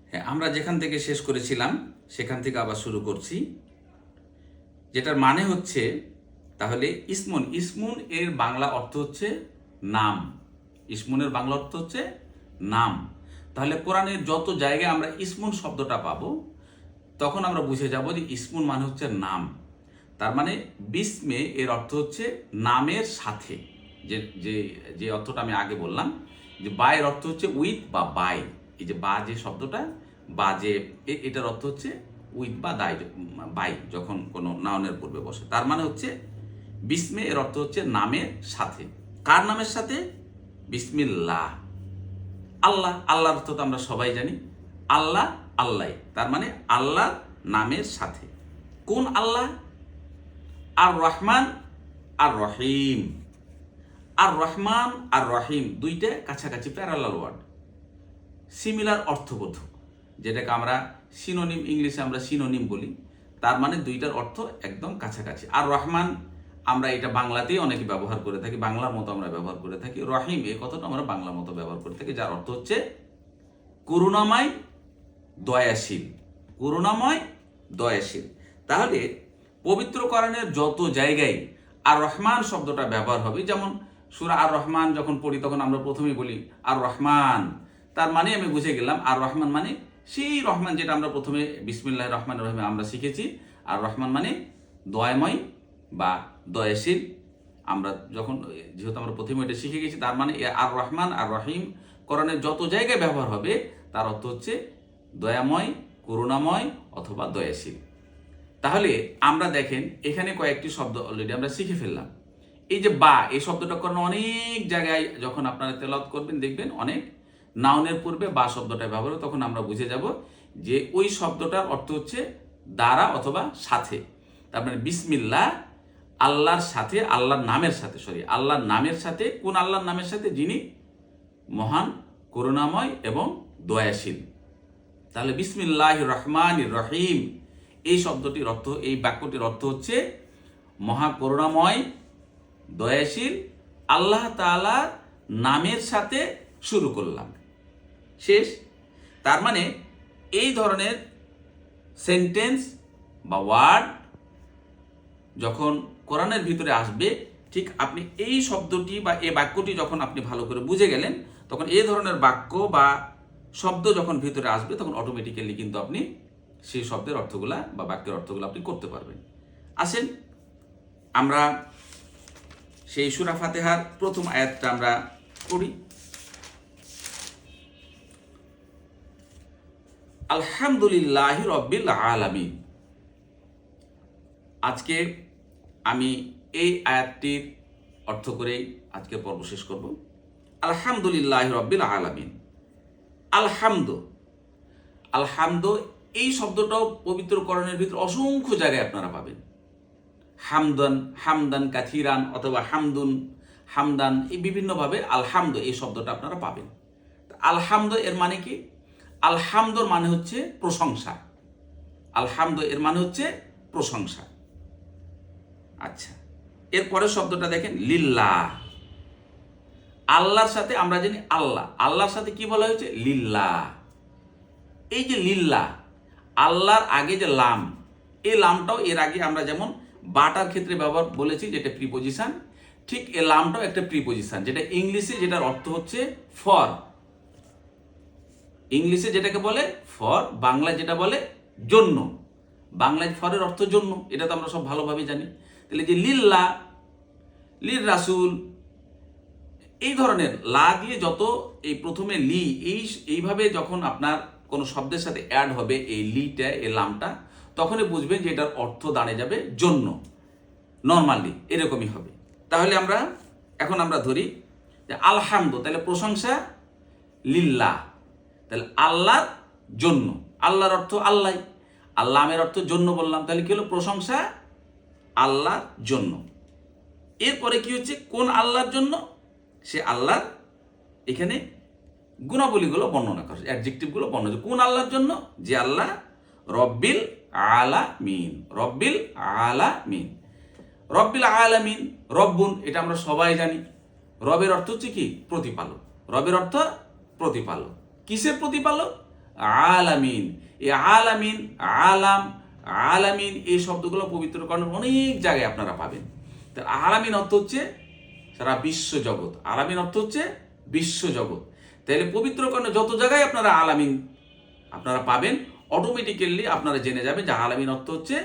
হ্যাঁ, আমরা যেখান থেকে শেষ করেছিলাম সেখান থেকে আবার শুরু করছি, যেটার মানে হচ্ছে তাহলে ইসমুন। ইসমুন এর বাংলা অর্থ হচ্ছে নাম। ইসমুনের বাংলা অর্থ হচ্ছে নাম। তাহলে কোরআনের যত জায়গায় আমরা ইসমুন শব্দটা পাবো তখন আমরা বুঝে যাব যে ইসমুন মানে হচ্ছে নাম। তার মানে বিসমে এর অর্থ হচ্ছে নামের সাথে। যে যে যে অর্থটা আমি আগে বললাম যে বা এর অর্থ হচ্ছে উইথ বা বাই। এই যে বা যে শব্দটা, বা যে এটার অর্থ হচ্ছে উইথ বা বাই যখন কোনো নাউনের পূর্বে বসে। তার মানে হচ্ছে বিসমে এর অর্থ হচ্ছে নামের সাথে। কার নামের সাথে? বিসমিল্লাহ। আল্লাহ, আল্লাহর অর্থ তো আমরা সবাই জানি, আল্লাহ আল্লাহ। তার মানে আল্লাহর নামের সাথে। কোন আল্লাহ? আর রহমান আর রহিম। আর রহমান আর রহিম দুইটা কাছাকাছি প্যারালাল ওয়ার্ড, সিমিলার অর্থবোধক, যেটাকে আমরা সিনোনিম, ইংলিশে আমরা সিনোনিম বলি। তার মানে দুইটার অর্থ একদম কাছাকাছি। আর রহমান আমরা এটা বাংলাতেই অনেকে ব্যবহার করে থাকি, বাংলার মতো আমরা ব্যবহার করে থাকি। রহিম এই কথাটা আমরা বাংলার মতো ব্যবহার করে থাকি, যার অর্থ হচ্ছে করুণাময়, দয়াশীল। করুণাময়, দয়াশীল। তাহলে পবিত্র কোরআনের যত জায়গায় আর রহমান শব্দটা ব্যবহার হবে, যেমন সূরা আর রহমান যখন পড়ি তখন আমরা প্রথমেই বলি আর রহমান। তার মানে আমি বুঝে গেলাম আর রহমান মানে সেই রহমান যেটা আমরা প্রথমে বিসমিল্লাহির রহমানির রহিমে আমরা শিখেছি। আর রহমান মানে দয়াময় বা দয়াশীল। আমরা যখন যেহেতু আমরা প্রথমে এটা শিখে গেছি, তার মানে আর রহমান আর রহিম কোরআনের যত জায়গায় ব্যবহার হবে তার অর্থ হচ্ছে দয়াময়, করুণাময় অথবা দয়াশীল। তাহলে আমরা দেখেন এখানে কয়েকটি শব্দ অলরেডি আমরা শিখে ফেললাম। এই যে বা, এই শব্দটা কারণ অনেক জায়গায় যখন আপনারা তেলাওয়াত করবেন দেখবেন অনেক নাউনের পূর্বে বা শব্দটা ব্যবহার হবে, তখন আমরা বুঝে যাব যে ওই শব্দটার অর্থ হচ্ছে দ্বারা অথবা সাথে। তার মানে বিসমিল্লাহ, আল্লাহর সাথে, আল্লাহর নামের সাথে, আল্লাহর নামের সাথে। কোন আল্লাহর নামের সাথে? যিনি মহান, করুণাময় এবং দয়াশীল। তাহলে বিসমিল্লাহির রহমানির রহিম এই শব্দটির অর্থ, এই বাক্যটির অর্থ হচ্ছে মহা করুণাময়, দয়াশীল আল্লাহ তাআলার নামের সাথে শুরু করলাম, শেষ। তার মানে এই ধরনের সেন্টেন্স বা ওয়ার্ড যখন কোরআনের ভিতরে আসবে, ঠিক আপনি এই শব্দটি বা এই বাক্যটি যখন আপনি ভালো করে বুঝে গেলেন, তখন এই ধরনের বাক্য বা শব্দ যখন ভিতরে আসবে তখন অটোমেটিক্যালি কিন্তু আপনি সেই শব্দের অর্থগুলা বা বাক্যের অর্থগুলো আপনি করতে পারবেন। আসেন আমরা সেই সূরা ফাতিহার প্রথম আয়াতটা আমরা পড়ি। আলহামদুলিল্লাহি রাব্বিল আলামিন। আজকে আমি এই আয়াতটির অর্থ করেই আজকের পর্ব শেষ করব। আলহামদুলিল্লাহি রাব্বিল আলামিন। আলহামদু, আলহামদু এই শব্দটাও পবিত্র কোরআনের ভিতরে অসংখ্য জায়গায় আপনারা পাবেন। হামদান, হামদান কাথিরান অথবা হামদুন, হামদান, এই বিভিন্নভাবে আলহামদু এই শব্দটা আপনারা পাবেন। আলহামদু এর মানে কি? আলহামদুর মানে হচ্ছে প্রশংসা। আলহামদু এর মানে হচ্ছে প্রশংসা। আচ্ছা, এরপরের শব্দটা দেখেন লিল্লাহ। আল্লাহর সাথে আমরা জানি আল্লাহ, আল্লাহর সাথে কি বলা হয়েছে? লিল্লাহ। এই যে লিল্লাহ, আল্লাহর আগে যে লাম, এই লামটাও এর আগে আমরা যেমন বাটার ক্ষেত্রে ব্যবহার বলেছি যেটা প্রিপোজিশন, ঠিক এই লামটাও একটা প্রিপোজিশন, যেটা ইংলিশে যেটার অর্থ হচ্ছে ফর। ইংলিশে যেটাকে বলে ফর, বাংলায় যেটা বলে জন্য। বাংলায় ফরের অর্থ জন্য, এটা তো আমরা সব ভালোভাবে জানি। তাহলে যে লিল্লাহ, লির রাসূল, এই ধরনের লা দিয়ে যত এই প্রথমে লি, এইভাবে যখন আপনার কোনো শব্দের সাথে অ্যাড হবে এই লিটা, এই লামটা, তখনই বুঝবেন যে এটার অর্থ দাঁড়িয়ে যাবে জন্য। নর্মালি এরকমই হবে। তাহলে এখন আমরা ধরি যে আলহামদু, তাহলে প্রশংসা লিল্লাহ, তাহলে আল্লাহর জন্য। আল্লাহর অর্থ আল্লাহ, আল্লামের অর্থ জন্য বললাম, তাহলে কি হলো? প্রশংসা আল্লাহর জন্য। এরপরে কি হচ্ছে? কোন আল্লাহর জন্য? সে আল্লাহর এখানে গুণাবলীগুলো বর্ণনা করে, অ্যাডজেক্টিভগুলো বর্ণনা। কোন আল্লাহর জন্য? যে আল্লাহ রব্বিল আলামিন। রব্বিল আলামিন, রব্বিল আলামিন, রব্বুন এটা আমরা সবাই জানি। রবের অর্থ হচ্ছে কি? প্রতিপালক। রবের অর্থ প্রতিপালক। কিসের প্রতিপালক? আলামিন। এই আলামিন, আলাম, আলামিন এই শব্দগুলো পবিত্রকরণের অনেক জায়গায় আপনারা পাবেন। তার আলামিন অর্থ হচ্ছে সারা বিশ্ব জগৎ। আলামিন অর্থ হচ্ছে বিশ্ব জগৎ। তাহলে পবিত্রকরণে যত জায়গায় আপনারা আলামিন আপনারা পাবেন, অটোমেটিক্যালি আপনারা জেনে যাবেন যে আলামিন অর্থ হচ্ছে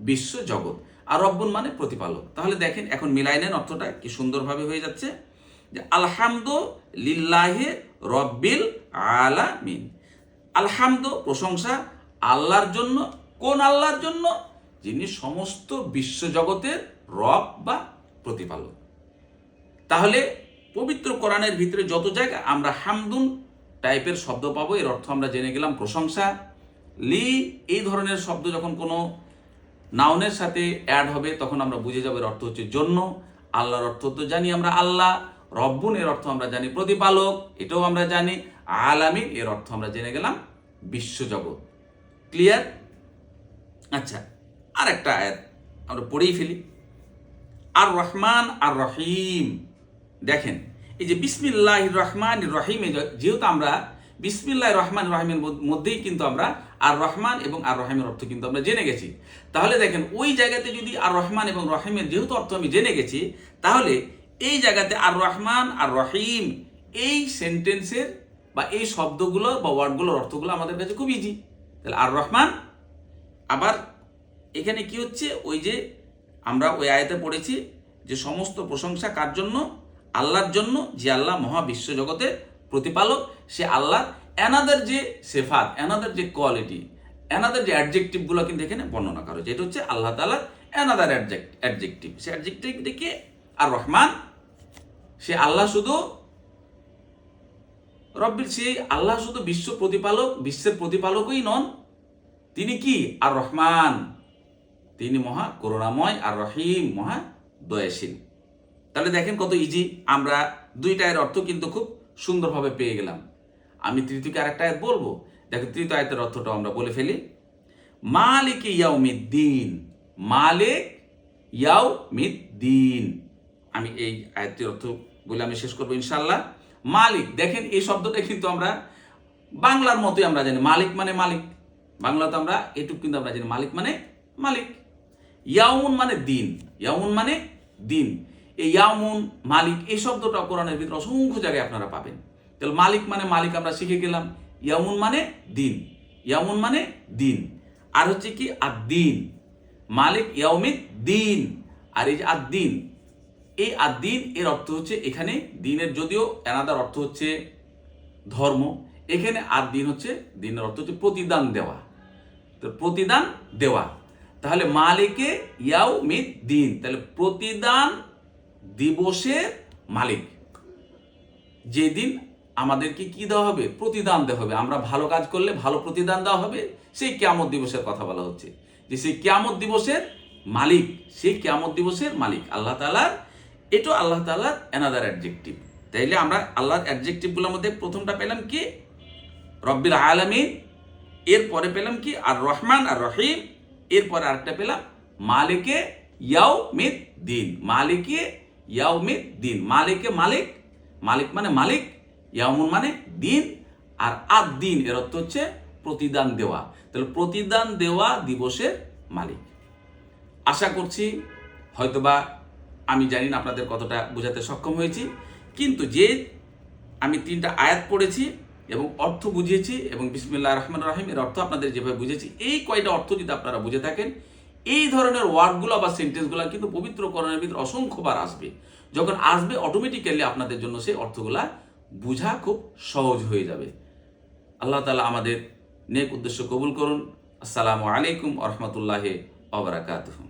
বিশ্ব জগৎ, আর রব্বুন মানে প্রতিপালক। তাহলে দেখেন এখন মিলাই নেন, অর্থটা কি সুন্দরভাবে হয়ে যাচ্ছে যে আলহামদুলিল্লাহি রব্বিল আলামিন। আলহামদু প্রশংসা আল্লাহর জন্য। কোন আল্লাহর জন্য? যিনি সমস্ত বিশ্ব জগতের রব বা প্রতিপালক। তাহলে পবিত্র কোরআনের ভিতরে যত জায়গায় আমরা হামদুন টাইপের শব্দ পাবো, এর অর্থ আমরা জেনে গেলাম প্রশংসা। লি এই ধরনের শব্দ যখন কোনো নাউনের সাথে অ্যাড হবে তখন আমরা বুঝে যাবো এর অর্থ হচ্ছে জন্য। আল্লাহর অর্থ তো জানি আমরা আল্লাহ। রব্বুন এর অর্থ আমরা জানি প্রতিপালক, এটাও আমরা জানি। আলামিন এর অর্থ আমরা জেনে গেলাম বিশ্বজগৎ। ক্লিয়ার? আচ্ছা, আর একটা আয়াত আমরা পড়েই ফেলি। আর রহমান আর রহিম। দেখেন এই যে বিসমিল্লাহির রহমানির রহিমে যেহেতু আমরা বিসমিল্লাহির রহমানির রহিমের মধ্যেই কিন্তু আমরা আর রহমান এবং আর রহিমের অর্থ কিন্তু আমরা জেনে গেছি। তাহলে দেখেন ওই জায়গাতে যদি আর রহমান এবং রহিমের যেহেতু অর্থ আমি জেনে গেছি, তাহলে এই জায়গাতে আর রহমান আর রহিম এই সেন্টেন্সের বা এই শব্দগুলো বা ওয়ার্ডগুলোর অর্থগুলো আমাদের কাছে খুব ইজি। তাহলে আর রহমান, আবার এখানে কি হচ্ছে, ওই যে আমরা ওই আয়াতে পড়েছি যে সমস্ত প্রশংসা কার জন্য? আল্লাহর জন্য, যে আল্লাহ মহা বিশ্ব জগতের প্রতিপালক। সে আল্লাহ এনাদের যে সেফাত, এনাদের যে কোয়ালিটি, এনাদের যে অ্যাডজেক্টিভগুলো কিন্তু এখানে বর্ণনা করা হয়েছে। এটা হচ্ছে আল্লাহ তাআলার এনাদার অ্যাডজেক্টিভ। সে অ্যাডজেক্টিভটা কি? আর রহমান। সে আল্লাহ শুধু রব্বির, সে আল্লাহ শুধু বিশ্ব প্রতিপালক, বিশ্বের প্রতিপালকই নন, তিনি কি? আর রহমান, তিনি মহা করুণাময়, আর রহিম মহা দয়াশীল। তাহলে দেখেন কত ইজি, আমরা দুইটা এর অর্থ কিন্তু খুব সুন্দরভাবে পেয়ে গেলাম। আমি তৃতীয় আরেকটা আয়াত বলবো। দেখো তৃতীয় আয়াতের অর্থটাও আমরা বলে ফেলি। মালিক ইয়াউমিদ্দিন। মালিক ইয়াউমিদ্দিন। আমি এই আয়াতটির অর্থ বলে আমি শেষ করবো ইনশাআল্লাহ। মালিক, দেখেন এই শব্দটা কিন্তু আমরা বাংলার মতোই আমরা জানি, মালিক মানে মালিক। বাংলাতে আমরা এটুকু কিন্তু আমরা জানি মালিক মানে মালিক। ইয়াউমুন মানে দিন, ইয়াউমুন মানে দিন। এই ইয়াউমুন, মালিক এই শব্দটা কোরআনের ভিতরে অসংখ্য জায়গায় আপনারা পাবেন। তাহলে মালিক মানে মালিক আমরা শিখে গেলাম। ইয়াউমুন মানে দিন, ইয়াউমুন মানে দিন। আর হচ্ছে কি আদ-দিন, মালিক ইয়াউমিদ দিন। আর এই যে আদ-দিন, এই আদ-দিন এর অর্থ হচ্ছে এখানে দিনের যদিও এনাদার অর্থ হচ্ছে ধর্ম, এখানে আদ-দিন হচ্ছে দিনের অর্থ হচ্ছে প্রতিদান দেওয়া। তো প্রতিদান দেওয়া, তাহলে মালিকে ইয়াউমিদ দিন, তাহলে প্রতিদান দিবসের মালিক। যেদিন আমাদেরকে কি দেওয়া হবে? প্রতিদান দেওয়া হবে। আমরা ভালো কাজ করলে ভালো প্রতিদান দেওয়া হবে। সেই কিয়ামত দিবসের কথা বলা হচ্ছে, যে সেই কিয়ামত দিবসের মালিক, সেই কিয়ামত দিবসের মালিক আল্লাহ তাআলার। এটা আল্লাহ তাআলার অ্যানাদার অ্যাডজেক্টিভ। তাইলে আমরা আল্লাহর অ্যাডজেক্টিভগুলোর মধ্যে প্রথমটা পেলাম কি? রব্বিল আলামিন। এরপরে পেলাম কি? আর রহমান আর রহিম। এরপরে আরেকটা পেলাম মালিকে ইয়াউমিদ দিন। মালিকে ইয়াউমিদ দিন, মালিকে মালিক, মালিক মানে মালিক, ইয়াউমুন মানে দিন, আর আদ দিন এর অর্থ হচ্ছে প্রতিদান দেওয়া। তাহলে প্রতিদান দেওয়া দিবসের মালিক। আশা করছি হয়তোবা আমি জানি না আপনাদের কতটা বোঝাতে সক্ষম হয়েছি, কিন্তু যে আমি 3টা আয়াত পড়েছি এবং অর্থ বুঝিয়েছি এবং বিসমিল্লাহির রহমানির রহিম এর অর্থ আপনাদের যেভাবে বুঝেছি, এই কয়টা অর্থ যদি আপনারা বুঝে থাকেন, এই ধরনের ওয়ার্ডগুলো বা সেন্টেন্সগুলো কিন্তু পবিত্র কোরআনের ভিতরে অসংখ্যবার আসবে। যখন আসবে অটোমেটিক্যালি আপনাদের জন্য সেই অর্থগুলা বোঝা খুব সহজ হয়ে যাবে। আল্লাহ তাআলা আমাদের নেক উদ্দেশ্য কবুল করুন। আসসালামু আলাইকুম ওয়া রাহমাতুল্লাহি ওয়া বারাকাতুহু।